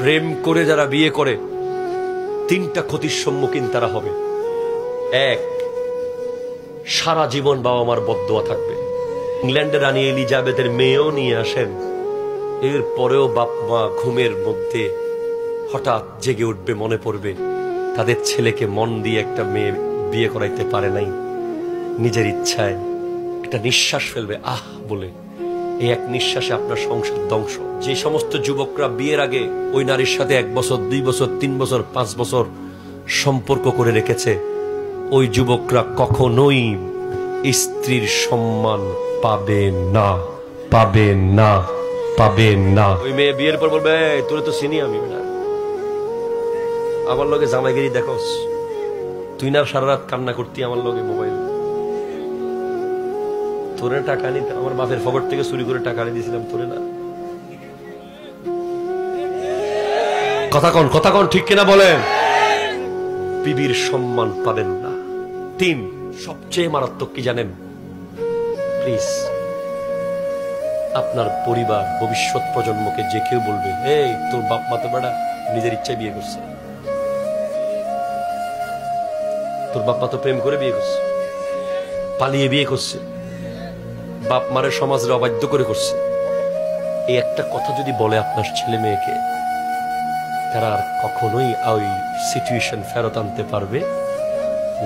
প্রেম করে যারা বিয়ে করে তিনটা ক্ষতির সম্মুখীন তারা হবে। এক, সারা জীবন বাবা মার বদদোয়া থাকবে। ইংল্যান্ডের রানী এলিজাবেথের মেয়েও নিয়ে আসেন, এর পরেও বাপ মা ঘুমের মধ্যে হঠাৎ জেগে উঠবে, মনে পড়বে তাদের ছেলেকে মন দিয়ে একটা মেয়ে বিয়ে করাইতে পারে নাই, নিজের ইচ্ছায় একটা নিঃশ্বাস ফেলবে আহ বলে। এই এক নিঃশ্বাসে আপনার সংসার ধ্বংস। যে সমস্ত যুবকরা বিয়ের আগে ওই নারীর সাথে 1 বছর 2 বছর 3 বছর 5 বছর সম্পর্ক করে রেখেছে, ওই যুবকরা কখনোই স্ত্রীর সম্মান পাবে না, পাবে না, পাবে না। ওই মেয়ে বিয়ের পর বলবে তোরে তো চিনি আমি, আমার লগে জামাইগিরি দেখোস, তুই না সারা রাত কান্না করতি আমার লগে মোবাইল, তোরে টাকা নিতে আমার বাপের পকেট থেকে চুরি করে টাকা আনি দিয়েছিলাম তোরে না। কথা কন ঠিক কিনা বলেন? বিবির সম্মান পাবেন না। 3, সবচেয়ে মারাত্মক কি জানেন? প্লিজ আপনার পরিবার ভবিষ্যৎ প্রজন্মকে যে কেউ বলবে এই তোর বাপ মা তো বেটা নিজের ইচ্ছায় বিয়ে করছে, তোর বাপ মা তো প্রেম করে বিয়ে করছে, পালিয়ে বিয়ে করছে, বাপ মারের সমাজের অবাধ্য করে করছে, এই একটা কথা যদি বলে আপনার ছেলে মেয়েকে, তারা আর কখনোই ওই সিচুয়েশন ফেরত আনতে পারবে?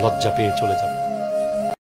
লজ্জা পেয়ে চলে যাবে।